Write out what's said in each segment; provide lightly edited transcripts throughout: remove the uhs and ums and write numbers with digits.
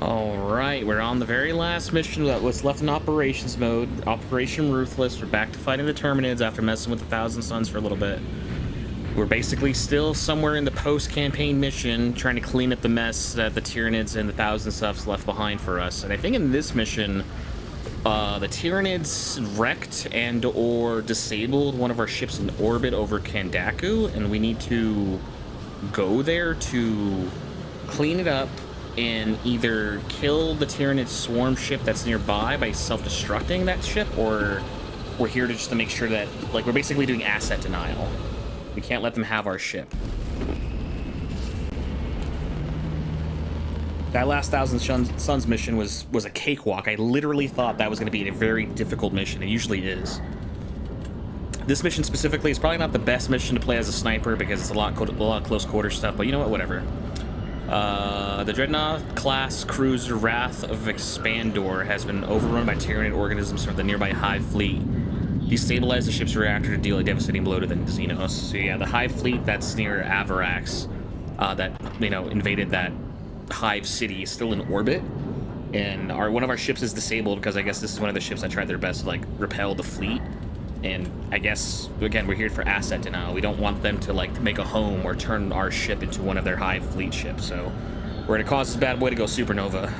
Alright, we're on the very last mission that was left in operations mode. Operation Ruthless. We're back to fighting the Terminids after messing with the Thousand Suns for a little bit. We're basically still somewhere in the post-campaign mission, trying to clean up the mess that the Tyranids and the Thousand Stuffs left behind for us. And I think in this mission, the Tyranids wrecked and or disabled one of our ships in orbit over Kandaku, and we need to go there to clean it up and either kill the Tyranid swarm ship that's nearby by self-destructing that ship, or we're here to just to make sure that, like, we're basically doing asset denial. We can't let them have our ship. That last Thousand Suns mission was a cakewalk. I literally thought that was going to be a very difficult mission. It usually is. This mission specifically is probably not the best mission to play as a sniper because it's a lot close quarter stuff, but you know what, whatever. The Dreadnought class cruiser Wrath of Expandor has been overrun by Tyranid organisms from the nearby Hive fleet. Destabilize the ship's reactor to deal a devastating blow to the Xenos. So yeah, the Hive fleet that's near Avarax, that, you know, invaded that Hive city is still in orbit, and one of our ships is disabled because I guess this is one of the ships that tried their best to, like, repel the fleet. And I guess, again, we're here for asset denial. We don't want them to, like, make a home or turn our ship into one of their Hive fleet ships. So we're gonna cause this bad boy to go supernova.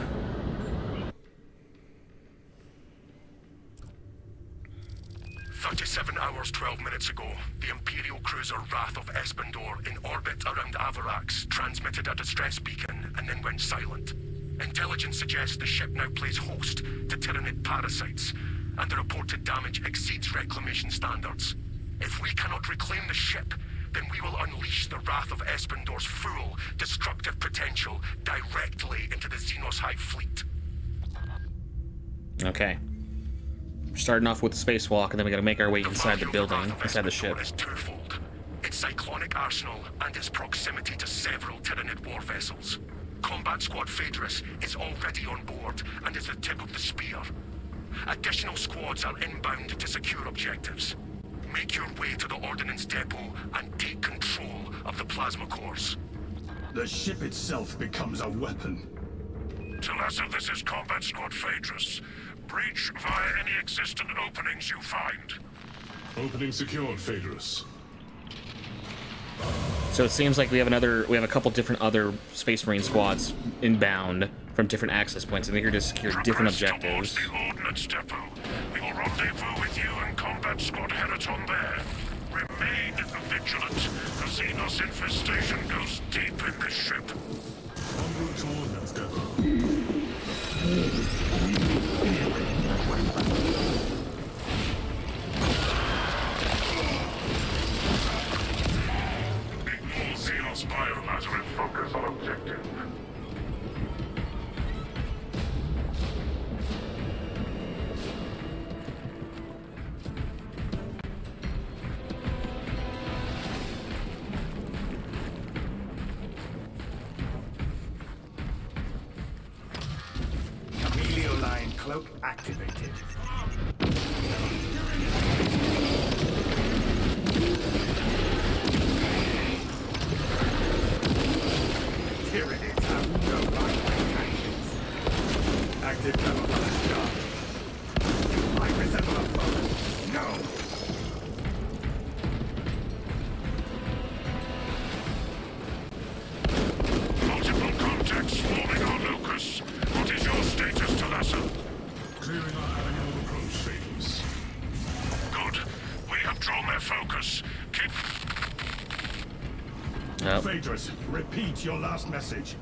37 hours, 12 minutes ago, the Imperial cruiser Wrath of Espandor, in orbit around Avarax, transmitted a distress beacon and then went silent. Intelligence suggests the ship now plays host to Tyranid parasites, and the reported damage exceeds Reclamation standards. If we cannot reclaim the ship, then we will unleash the Wrath of Espandor's full destructive potential directly into the Xenos Hive fleet. Okay. We're starting off with the spacewalk, and then we gotta make our way inside the building, inside the ship. Is twofold: its cyclonic arsenal and its proximity to several Tyranid war vessels. Combat Squad Phaedrus is already on board and is the tip of the spear. Additional squads are inbound to secure objectives. Make your way to the Ordnance Depot and take control of the plasma cores. The ship itself becomes a weapon. Talassa, this is Combat Squad Phaedrus. Breach via any existent openings you find. Opening secured, Phaedrus. So it seems like we have a couple different other Space Marine squads inbound from different access points, and they're here to secure different objectives. The Ordnance Depot. We will rendezvous with you and Combat Squad Heraton there. Remain vigilant. The Xenos infestation goes deep in this ship. En route to Ordnance Depot. Ignore Xenos biomatter and focus on objective. Line cloak activated. Tyranids have no right mechanics. Active camouflage charge. I resemble a foe. No! Multiple contacts swarming our locus. What is your status, Talassa? Clearing our avenue of approach, Phaedrus. Good. We have drawn their focus. Keep... Oh. Phaedrus, repeat your last message.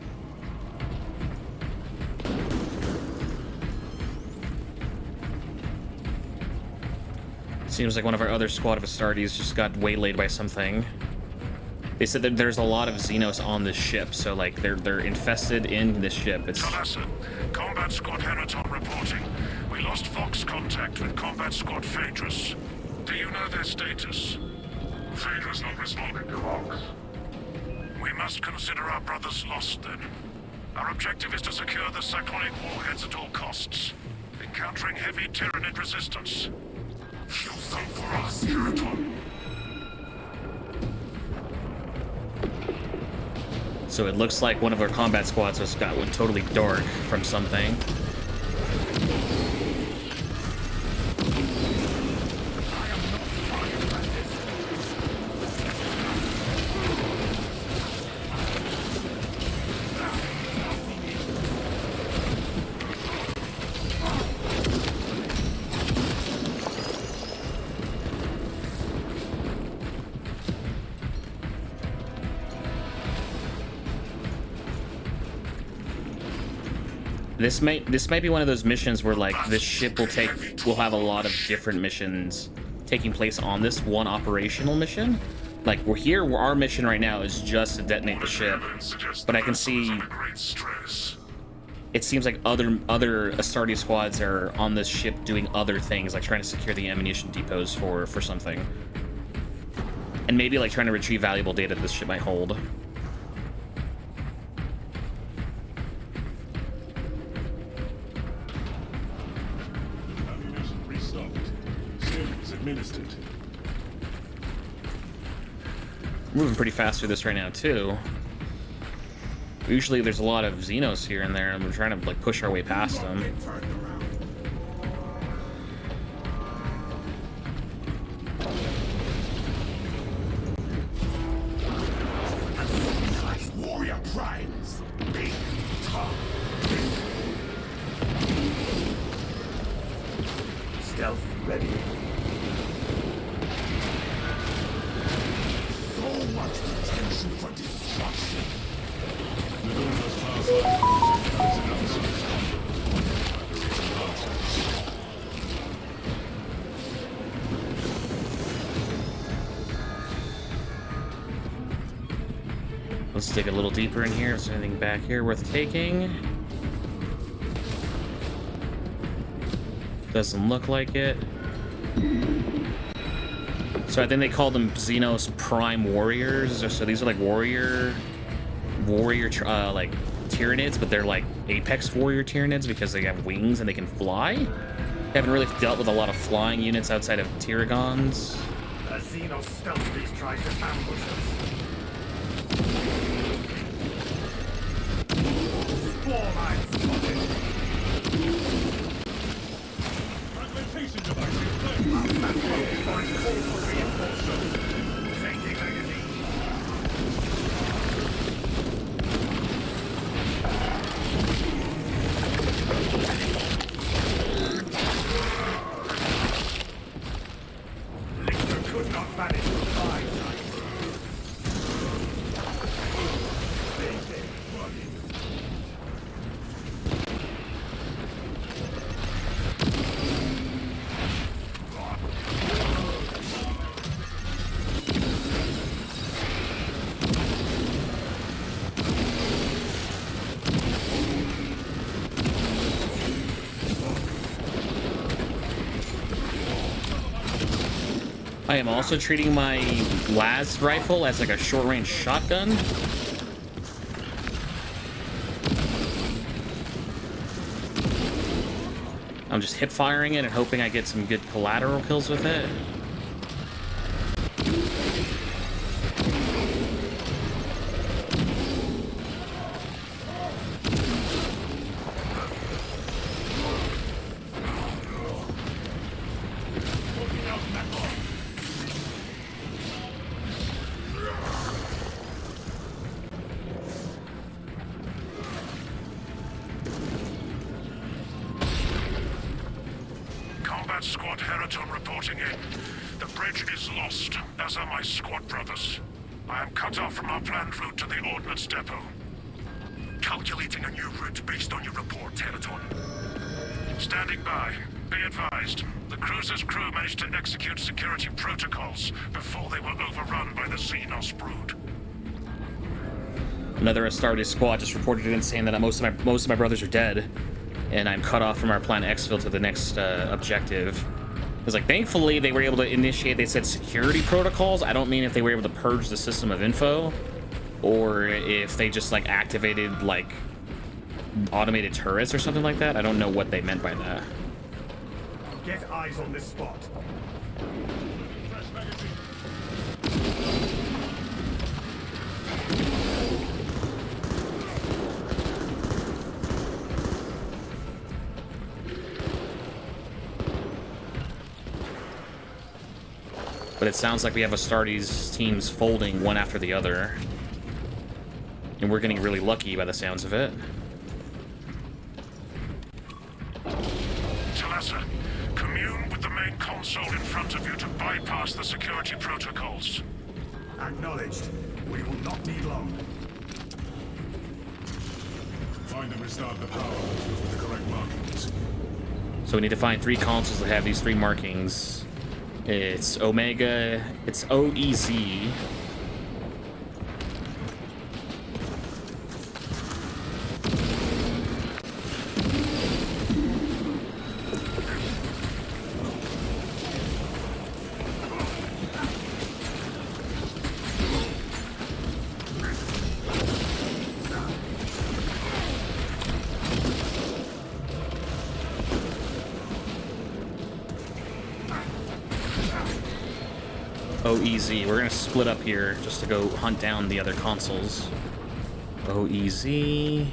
Seems like one of our other squad of Astartes just got waylaid by something. They said that there's a lot of Xenos on this ship, so, like, they're infested in this ship. It's... Talassa, Combat Squad Heraton reporting. We lost Vox contact with Combat Squad Phaedrus. Do you know their status? Phaedrus not responding to Vox. We must consider our brothers lost, then. Our objective is to secure the cyclonic warheads at all costs. Encountering heavy Tyranid resistance. Kill some for us, Heraton. So it looks like one of our combat squads just went totally dark from something. This might be one of those missions where like this ship will have a lot of different missions taking place on this one operational mission. Like we're here, where our mission right now is just to detonate the ship, but I can see it seems like other Astartes squads are on this ship doing other things, like trying to secure the ammunition depots for something, and maybe like trying to retrieve valuable data this ship might hold. Administered. Moving pretty fast through this right now too. Usually there's a lot of Xenos here and there, and we're trying to like push our way past them. Warrior primes. Big, tough. Stealth ready. So much potential for destruction. The Dominus class line is an absolute Let's dig a little deeper in here. Is there anything back here worth taking? Doesn't look like it. So I think they call them Xenos Prime Warriors. So these are like warrior like Tyranids, but they're like Apex Warrior Tyranids because they have wings and they can fly. Haven't really dealt with a lot of flying units outside of Tyragons. A Xenos stealth beast tries to ambush us. Four lines spotted. fragmentation device in place. Changing magazine. Lictor could not manage to find us. I am also treating my las rifle as like a short-range shotgun. I'm just hip firing it and hoping I get some good collateral kills with it. Combat Squad Heraton reporting in. The bridge is lost, as are my squad brothers. I am cut off from our planned route to the Ordnance Depot. Calculating a new route based on your report, Heraton. Standing by. Be advised, the cruiser's crew managed to execute security protocols before they were overrun by the Xenos brood. Another Astartes squad just reported in saying that most of my brothers are dead, and I'm cut off from our plan exfil to the next objective. It's like, thankfully they were able to initiate, they said security protocols. I don't mean if they were able to purge the system of info, or if they just like activated like automated turrets or something like that. I don't know what they meant by that. Get eyes on this spot. But it sounds like we have Astartes teams folding one after the other. And we're getting really lucky by the sounds of it. Talassa, commune with the main console in front of you to bypass the security protocols. Acknowledged. We will not need long. Find and restart the power with the correct markings. So we need to find 3 consoles that have these 3 markings. It's Omega, it's OEZ. OEZ. We're gonna split up here just to go hunt down the other consoles. OEZ.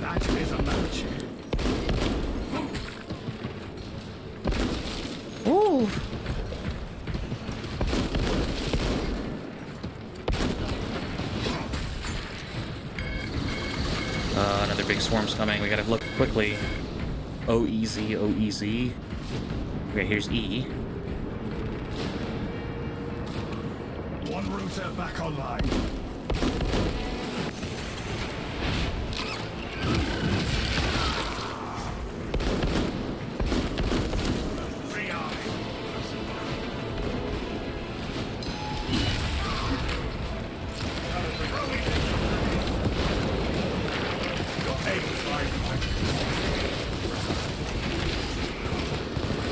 That is a match. Ooh. Another big swarm's coming. We gotta look quickly. OEZ, OEZ. Okay, here's E. One router back online. Three eyes. Your aim is right.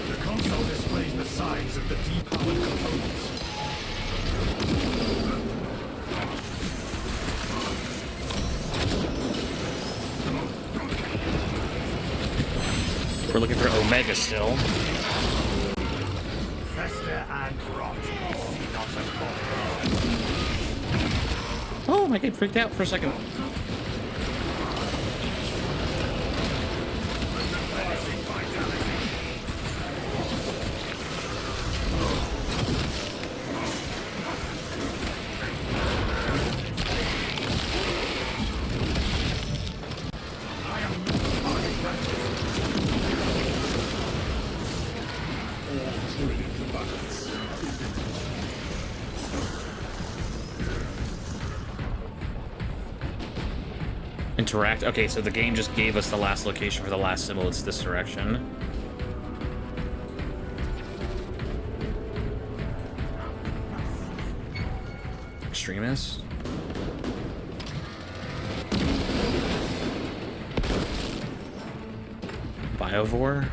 The console displays the signs of the depowered components. We're looking for Omega still. Fester and rot. See not as Oh, my game freaked out for a second. Interact. Okay, so the game just gave us the last location for the last symbol. It's this direction. Extremist. Biovore.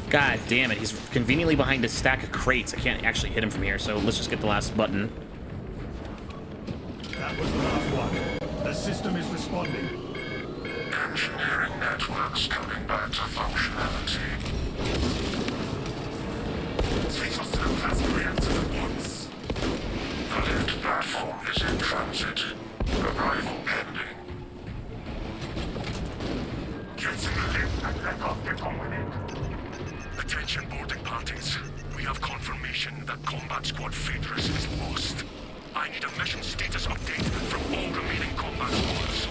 God damn it, he's conveniently behind a stack of crates. I can't actually hit him from here, so let's just get the last button. That was the last one. The system is responding. Engineering networks coming back to functionality. Fatal through plasma reactors at once. The lift platform is in transit. Arrival pending. Getting the lift and let off the component. Attention boarding parties. We have confirmation that Combat Squad Phaedrus is lost. I need a mission status update from all remaining combat squads.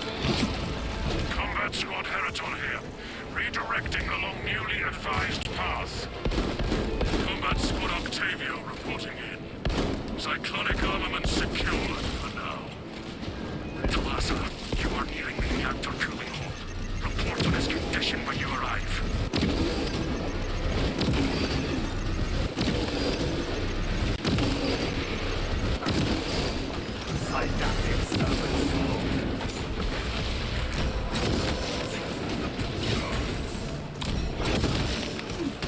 Combat Squad Heraton here. Redirecting along newly advised path. Combat Squad Octavio reporting in. Cyclonic armament secured for now. Talassa, you are nearing the reactor cooling hold. Report on its condition when you arrive.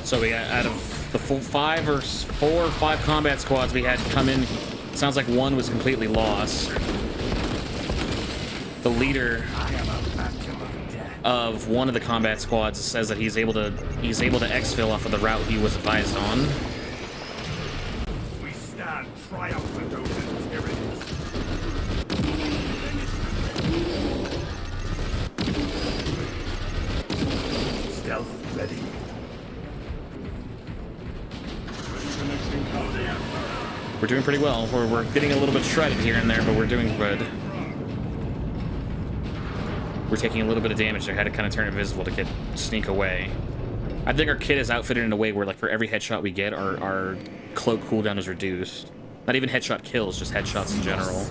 So we got, out of the full 4 or 5 combat squads we had come in Sounds like one was completely lost. The leader of one of the combat squads says that he's able to exfil off of the route he was advised on. We stand triumphant over the tyrannies. Stealth ready. We're doing pretty well. We're getting a little bit shredded here and there, but we're doing good. We're taking a little bit of damage. I had to kind of turn invisible to sneak away. I think our kit is outfitted in a way where, like, for every headshot we get, our cloak cooldown is reduced. Not even headshot kills, just headshots in general.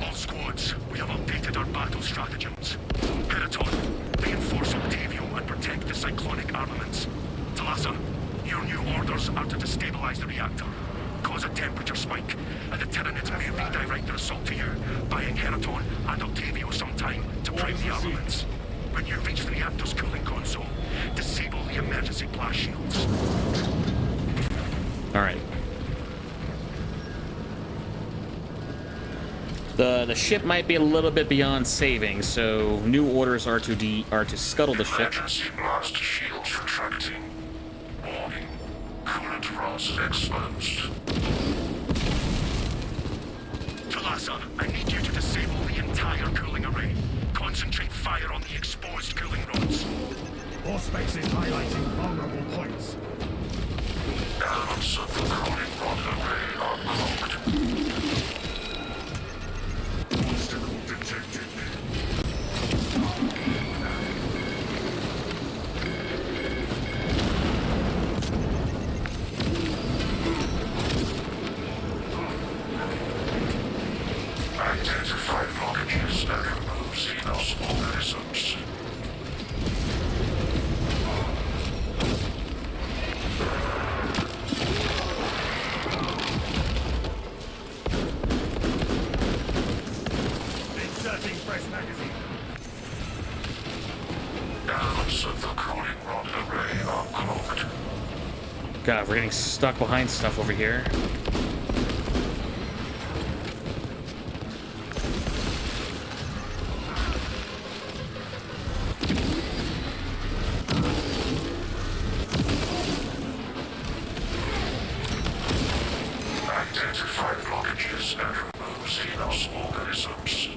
All squads, we have updated our battle stratagems. Peraton, reinforce Octavio and protect the cyclonic armaments. Talassa, your new orders are to destabilize the reactor, cause a temperature spike, and the Tyranids may redirect their assault to you, buying Heraton and Octavio some time to prime the armaments. When you reach the reactor's cooling console, disable the emergency blast shields. Alright. The ship might be a little bit beyond saving, so new orders are to scuttle the ship. Emergency blast shields retracting. Warning. Coolant rods exposed. Talassa, I need you to disable the entire cooling array. Concentrate fire on the exposed cooling rods. Auspex is highlighting vulnerable points. Elements of the cooling rod array are cloaked. Obstacle detected. Identify blockages and remove Xenos organisms. Inserting fresh magazine. Elements of the cooling rod array are cloaked. God, we're getting stuck behind stuff over here. Identify blockages and remove Xenos organisms.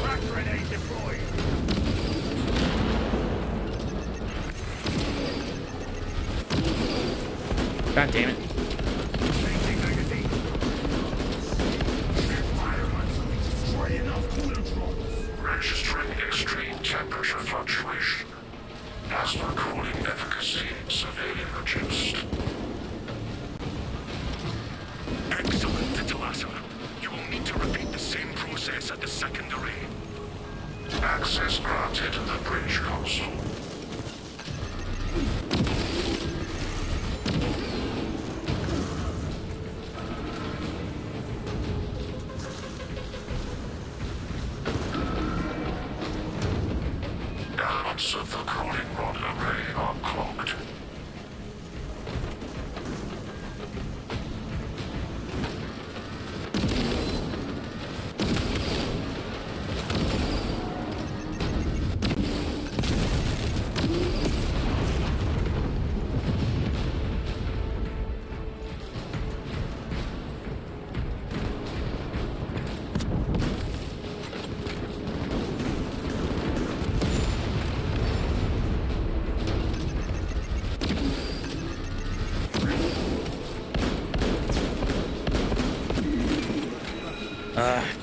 Crack grenade deployed. God damn it. Changing magazine. Environment so we destroy enough coolant rods. Registering extreme temperature fluctuation. Plasma cooling efficacy severely reduced. Excellent, Talassa. You will need to repeat the same process at the second array. Access granted in the bridge console. Elements of the cooling rod array are cloaked.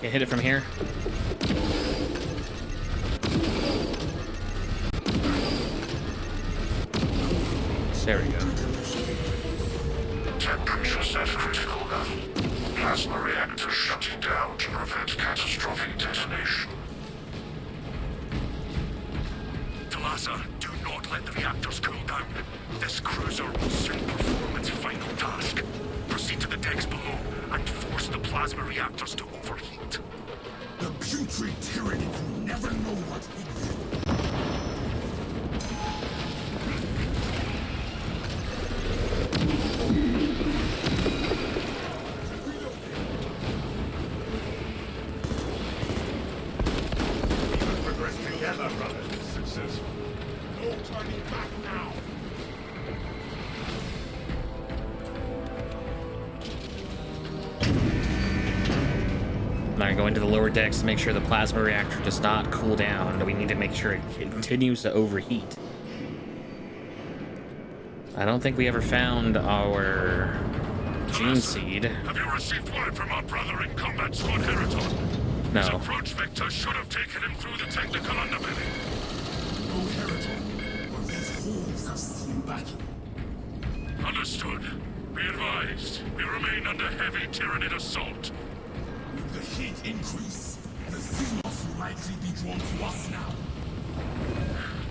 Can't hit it from here. There we go. Temperatures at critical level. Plasma reactor shutting down to prevent catastrophic detonation. Talassa, do not let the reactors cool down. This cruiser will soon perform its final task. Proceed to the decks below and force the plasma reactors to overheat. The putrid tyranny will never know what hit them. Progress together, brothers. Successful. No turning back now. Now going to the lower decks to make sure the plasma reactor does not cool down. We need to make sure it continues to overheat. I don't think we ever found our gene seed. Have you received word from our brother in combat, Squad Heraton? No. His approach vector should have taken him through the technical underbelly. No Heraton, but these holes have seen battle. Understood. Be advised, we remain under heavy Tyranid assault. With the heat increase, the Xenos will likely be drawn to us now.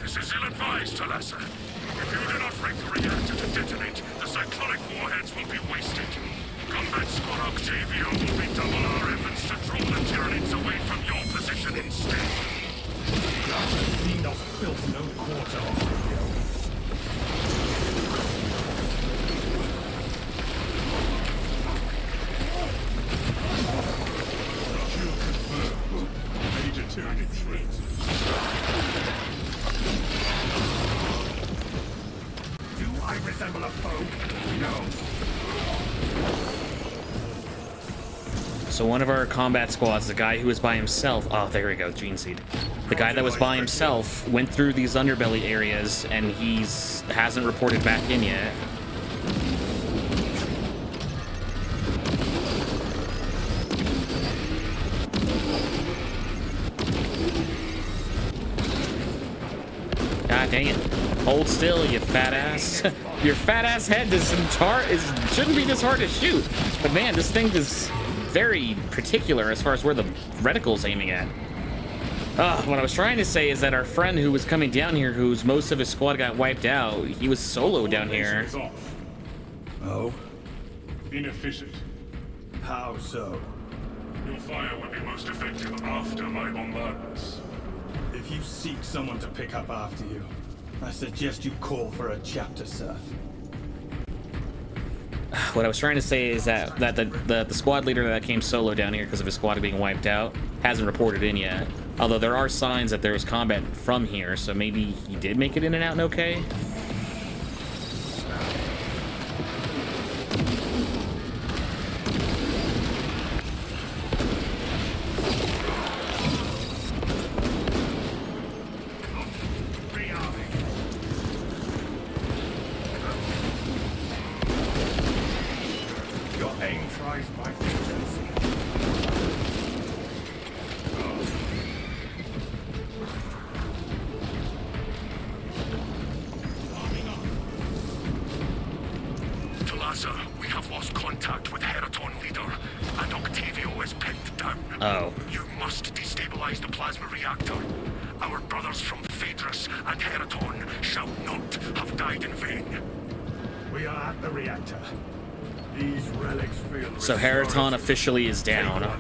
This is ill-advised, Talassa. If you do not break the reactor to detonate, the cyclonic warheads will be wasted. Combat Squad Octavio will be double our efforts to draw the Tyranids away from your position instead. Xenos built no quarter of Kill confirmed. Major Tyranid threat. Do I resemble a foe? No. So one of our combat squads, the guy who was by himself, oh, there we go, gene seed. The guy that was by himself went through these underbelly areas, and hasn't reported back in yet. God dang it. Hold still, you fat ass. Your fat ass head shouldn't be this hard to shoot. But man, this thing is very particular as far as where the reticle's aiming at. What I was trying to say is that our friend who was coming down here, whose most of his squad got wiped out, he was solo down here. Is off. Oh? Inefficient. How so? Your fire will be most effective after my bombardments. If you seek someone to pick up after you, I suggest you call for a chapter, Seth. What I was trying to say is that the squad leader that came solo down here because of his squad being wiped out hasn't reported in yet. Although there are signs that there's combat from here, so maybe he did make it in and out and okay. Your aim tries my patience. Talassa, we have lost contact with Heraton leader, and Octavio is pinned down. Oh. You must destabilize the plasma reactor. Our brothers from Phaedrus and Heraton shall not have died in vain. We are at the reactor. These relics feel So Heraton officially is down.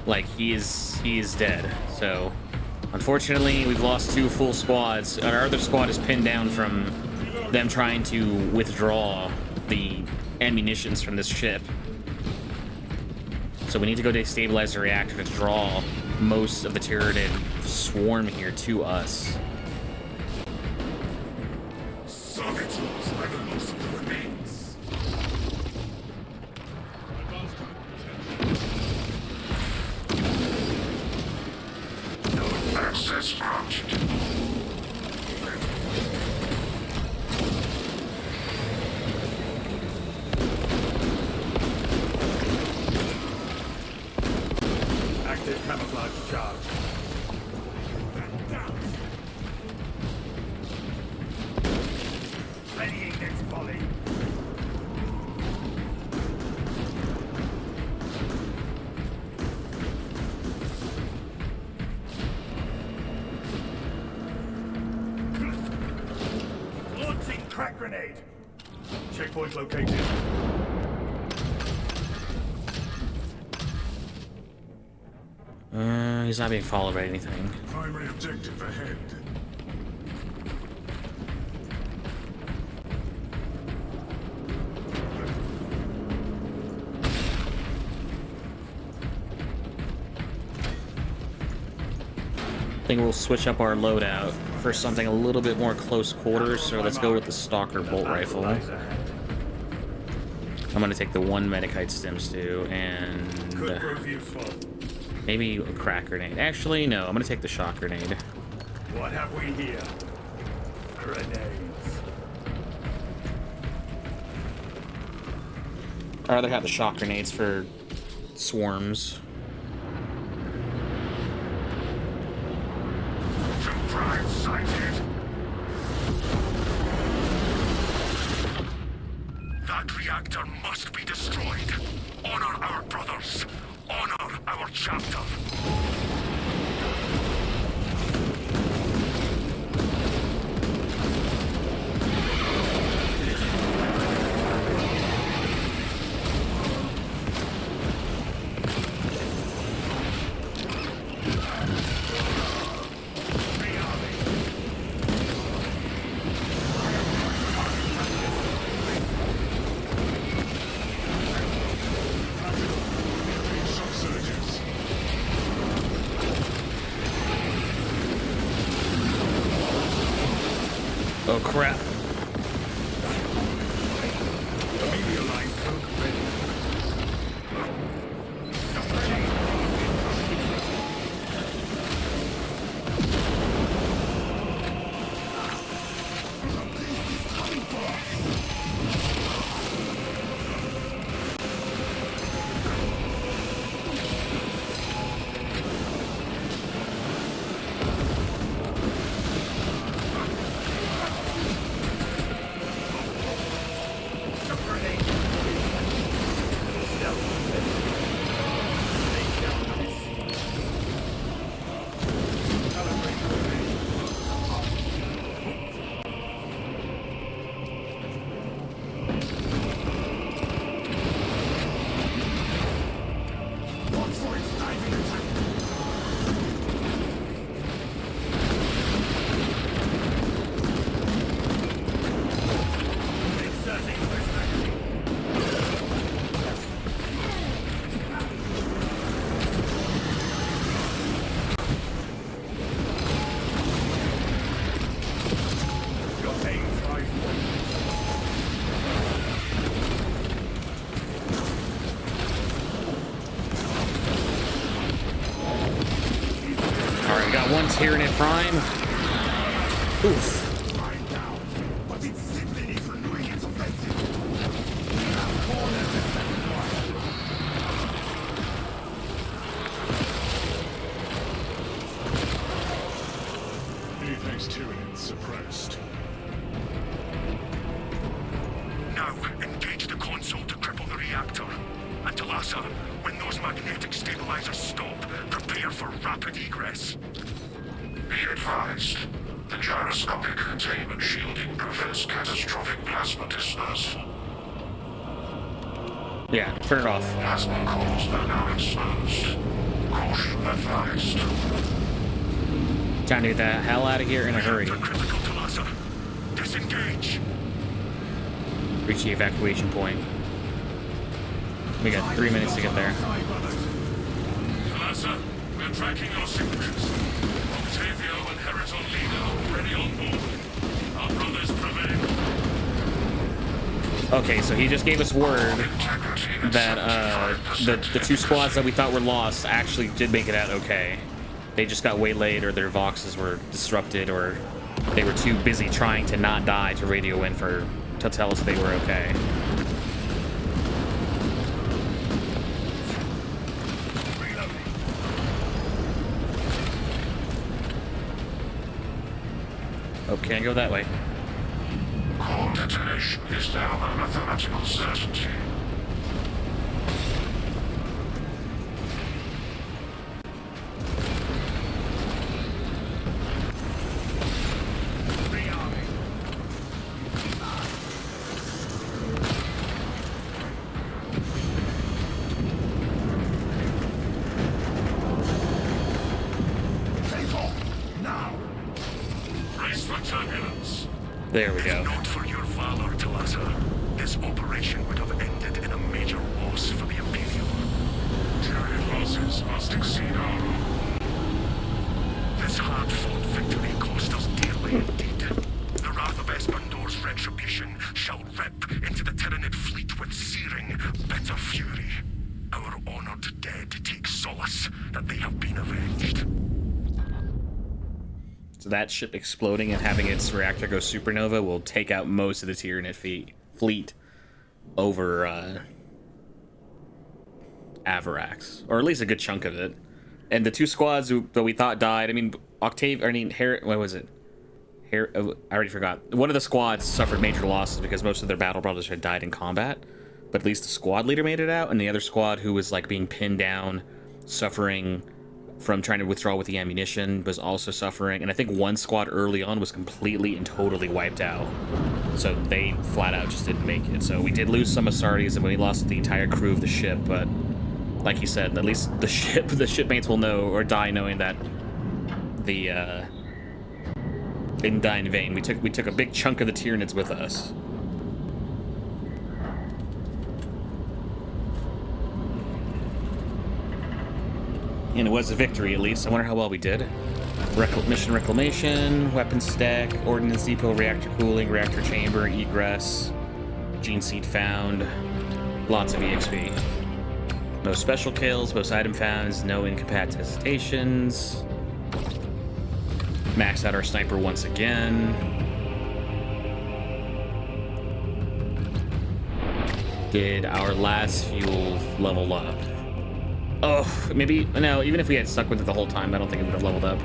Like he is dead. So unfortunately we've lost 2 full squads. Our other squad is pinned down from them trying to withdraw the ammunitions from this ship. So we need to go destabilize the reactor to draw most of the Tyranid swarm here to us. Soviets are the most of the remains. No access granted. active camouflage charge. Readying next volley. Launching crack grenade. Checkpoint located. He's not being followed by anything. Primary objective ahead. I think we'll switch up our loadout for something a little bit more close quarters, so let's go with the Stalker bolt rifle. I'm gonna take the 1 Medikite stims too, and Could prove useful. maybe a crack grenade. Actually, no, I'm gonna take the shock grenade. What have we here? Grenades. I'd rather have the shock grenades for swarms. Drive sighted. That reactor must be destroyed. Honor our brothers. Honor our chapter. Oh crap. One Tyranid Prime. Oof. Apex Tyranid suppressed. Now, engage the console to cripple the reactor. And Talassa, when those magnetic stabilizers stop, prepare for rapid egress. Be advised, the gyroscopic containment shielding prevents catastrophic plasma dispersion. Yeah, turn it off. Plasma cores are now exposed. Caution advised. Time to get the hell out of here in a hurry. Reactor critical, Talassa. Disengage. Reach the evacuation point. We got 3 minutes to get there. Talassa, we're tracking your signatures. Octavio and Heriton Lina already on board. Our brothers prevail. Okay, so he just gave us word that the 2 squads that we thought were lost actually did make it out okay. They just got waylaid, or their voxes were disrupted, or they were too busy trying to not die to radio in to tell us they were okay. Oh, can't go that way. Core detonation is now a mathematical certainty. There we go. If not for your valor, Talassa, this operation would have ended in a major loss for the Imperial. Tyranid losses must exceed our own. This hard-fought victory cost us dearly indeed. The wrath of Espandor's retribution shall rip into the Tyranid fleet with searing, bitter fury. Our honored dead take solace that they have been avenged. So that ship exploding and having its reactor go supernova will take out most of the Tyranid fleet over Avarax, or at least a good chunk of it. And the two squads that we thought died, I mean, what was it? I already forgot. One of the squads suffered major losses because most of their battle brothers had died in combat, but at least the squad leader made it out, and the other squad, who was like being pinned down, suffering from trying to withdraw with the ammunition, was also suffering. And I think one squad early on was completely and totally wiped out, so they flat out just didn't make it. So we did lose some Astartes, and we lost the entire crew of the ship, but like you said, at least the shipmates will know, or die knowing that the didn't die in vain. We took a big chunk of the Tyranids with us. And it was a victory, at least. I wonder how well we did. Mission Reclamation, weapons stack, ordnance depot, reactor cooling, reactor chamber, egress, gene seed found, lots of EXP. No special kills, most item founds, no incapacitations. Maxed out our sniper once again. Did our last fuel level up? Oh, maybe, no, even if we had stuck with it the whole time, I don't think it would have leveled up.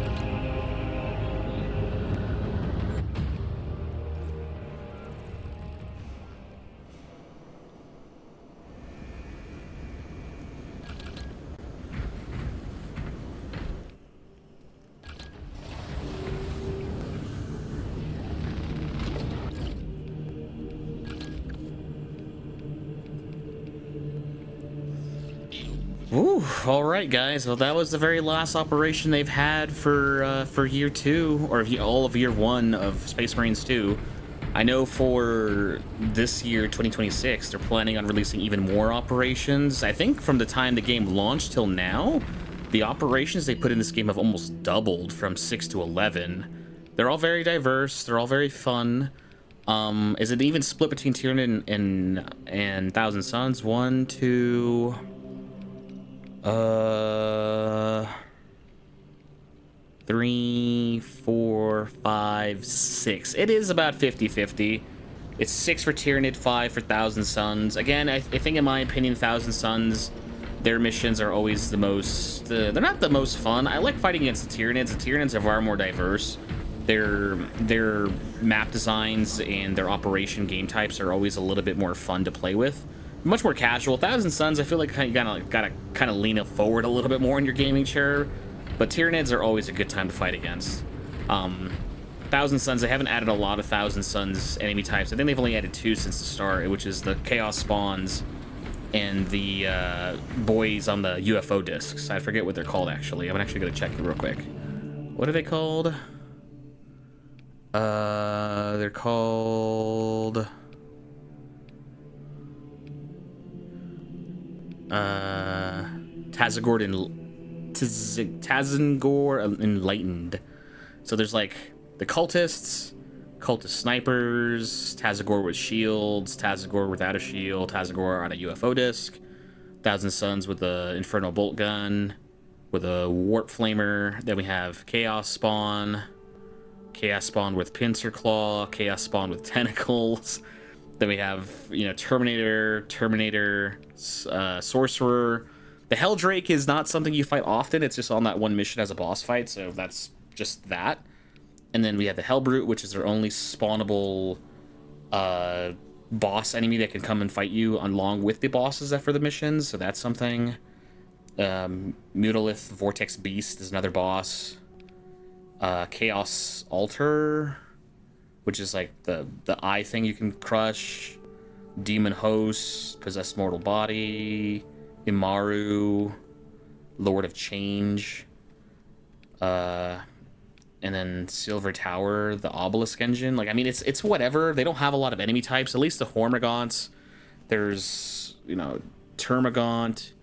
Ooh, all right, guys. Well, that was the very last operation they've had for year 2, or all of year 1 of Space Marines 2. I know for this year, 2026, they're planning on releasing even more operations. I think from the time the game launched till now, the operations they put in this game have almost doubled from 6 to 11. They're all very diverse. They're all very fun. Is it even split between Tyranid and Thousand Suns? 1, 2... 3, 4, 5, 6. It is about 50-50. It's 6 for Tyranid, 5 for Thousand Suns. Again, I think in my opinion, Thousand Suns, their missions are always the most... they're not the most fun. I like fighting against the Tyranids. The Tyranids are far more diverse. Their map designs and their operation game types are always a little bit more fun to play with. Much more casual. Thousand Suns, I feel like you gotta kind of lean it forward a little bit more in your gaming chair. But Tyranids are always a good time to fight against. Thousand Suns, they haven't added a lot of Thousand Suns enemy types. I think they've only added 2 since the start, which is the Chaos Spawns and the boys on the UFO discs. I forget what they're called, actually. I'm actually gonna check it real quick. What are they called? They're called... Tazangor Enlightened. So there's like the cultist snipers, Tazagor with shields, Tazagor without a shield, Tazagor on a UFO disc, Thousand Suns with the Inferno bolt gun, with a warp flamer. Then we have Chaos Spawn with pincer claw, Chaos Spawn with tentacles. Then we have, Terminator, Sorcerer. The Helldrake is not something you fight often. It's just on that one mission as a boss fight, so that's just that. And then we have the Hellbrute, which is their only spawnable boss enemy that can come and fight you along with the bosses for the missions, so that's something. Mutalith Vortex Beast is another boss. Chaos Altar, which is like the eye thing you can crush. Demon Host, Possessed Mortal Body, Imaru, Lord of Change. and then Silver Tower, the Obelisk engine. Like, I mean, it's whatever. They don't have a lot of enemy types, at least the Hormagaunts. There's, you know, Termagant,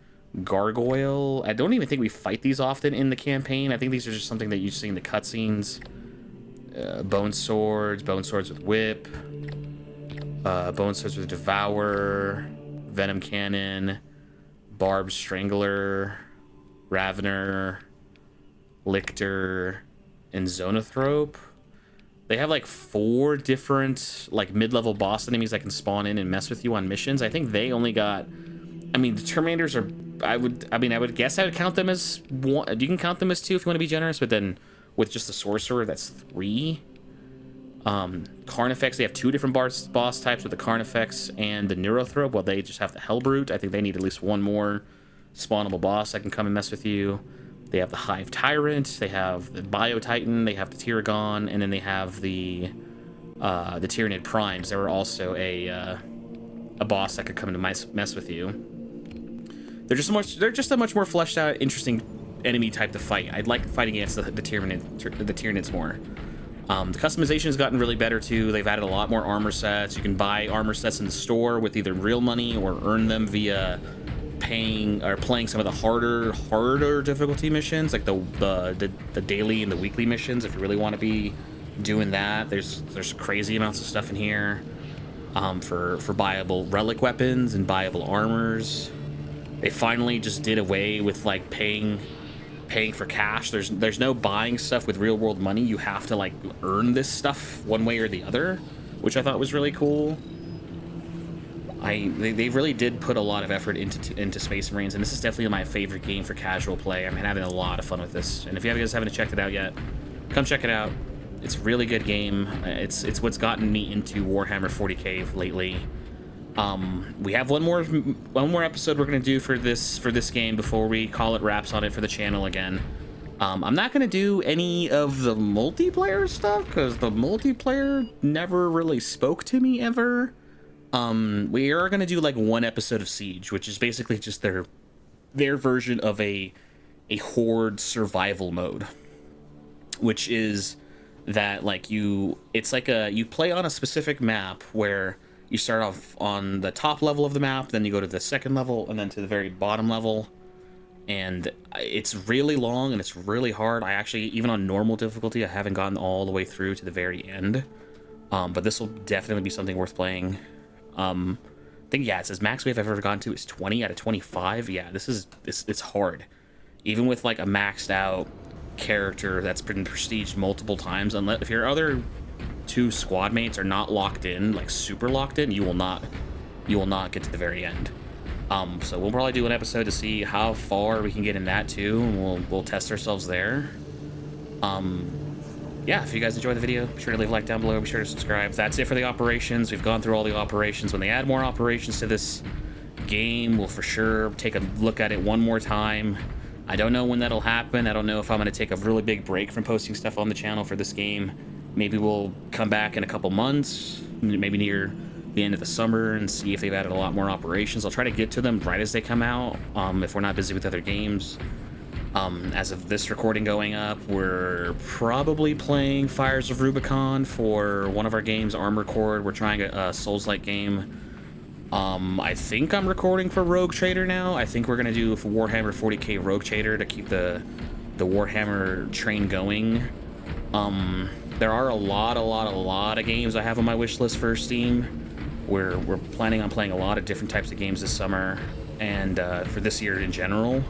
Gargoyle. I don't even think we fight these often in the campaign. I think these are just something that you see in the cutscenes. Bone Swords with Whip, Bone Swords with Devour, Venom Cannon, Barbed Strangler, Ravener, Lictor, and Zonothrope. They have like 4 different like mid-level boss enemies that can spawn in and mess with you on missions. I think they only got, I mean, the Terminators are, I would guess I would count them as 1. You can count them as 2 if you want to be generous, but then with just the Sorcerer, that's 3. Carnifex, they have 2 different boss types with the Carnifex and the Neurothrope. Well, they just have the Hellbrute. I think they need at least 1 more spawnable boss that can come and mess with you. They have the Hive Tyrant, they have the Bio Titan, they have the Tyragon, and then they have the Tyranid Primes. They were also a boss that could come in to mess with you. They're just a much more fleshed out, interesting enemy type to fight. I'd like fighting against the Tyranids more. The customization has gotten really better too. They've added a lot more armor sets. You can buy armor sets in the store with either real money or earn them via paying or playing some of the harder difficulty missions, like the daily and the weekly missions. If you really want to be doing that, there's crazy amounts of stuff in here for buyable relic weapons and buyable armors. They finally just did away with like paying for cash. There's no buying stuff with real world money. You have to like earn this stuff one way or the other, which I thought was really cool. They really did put a lot of effort into Space Marines, and this is definitely my favorite game for casual play. I'm having a lot of fun with this, and if you guys haven't checked it out yet, come check it out. It's a really good game. It's what's gotten me into Warhammer 40k lately. We have one more episode we're gonna do for this game before we call it wraps on it for the channel again. I'm not gonna do any of the multiplayer stuff because the multiplayer never really spoke to me ever. We are gonna do like 1 episode of Siege, which is basically just their version of a horde survival mode, which is that like you play on a specific map where you start off on the top level of the map, then you go to the second level, and then to the very bottom level. And it's really long and it's really hard. I actually, even on normal difficulty, I haven't gotten all the way through to the very end. But this will definitely be something worth playing. I think, yeah, it says max wave I've ever gotten to is 20 out of 25. Yeah, it's hard. Even with like a maxed out character that's been prestiged multiple times, unless if your other 2 squad mates are not locked in, like super locked in, you will not get to the very end. So we'll probably do an episode to see how far we can get in that too, and we'll test ourselves there. Yeah, if you guys enjoyed the video, be sure to leave a like down below, be sure to subscribe. That's it for the operations. We've gone through all the operations. When they add more operations to this game, we'll for sure take a look at it one more time. I don't know when that'll happen. I don't know if I'm going to take a really big break from posting stuff on the channel for this game. Maybe we'll come back in a couple months, maybe near the end of the summer, and see if they've added a lot more operations. I'll try to get to them right as they come out, if we're not busy with other games. As of this recording going up, we're probably playing Fires of Rubicon for one of our games, Armor Core. We're trying a Souls-like game. I think I'm recording for Rogue Trader now. I think we're going to do Warhammer 40k Rogue Trader to keep the Warhammer train going. There are a lot of games I have on my wish list for Steam. We're planning on playing a lot of different types of games this summer and for this year in general.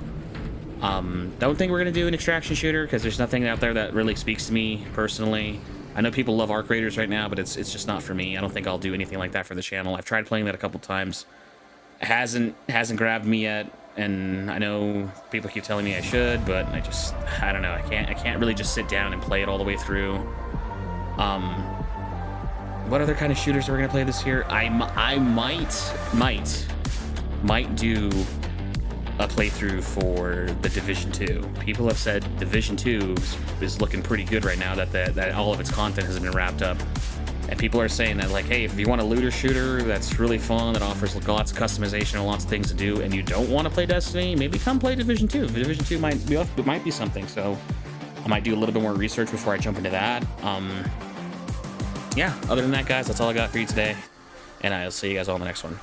Don't think we're gonna do an extraction shooter because there's nothing out there that really speaks to me personally. I know people love Arc Raiders right now, but it's just not for me. I don't think I'll do anything like that for the channel. I've tried playing that a couple times. It hasn't grabbed me yet, and I know people keep telling me I should, but I don't know. I can't really just sit down and play it all the way through. What other kind of shooters are we gonna play this year? I might do a playthrough for the Division 2. People have said Division 2 is looking pretty good right now that all of its content has been wrapped up. And people are saying that, like, hey, if you want a looter shooter that's really fun, that offers lots of customization and lots of things to do, and you don't want to play Destiny, maybe come play Division 2. Division 2 might be something. So I might do a little bit more research before I jump into that. Yeah, other than that, guys, that's all I got for you today. And I'll see you guys all in the next one.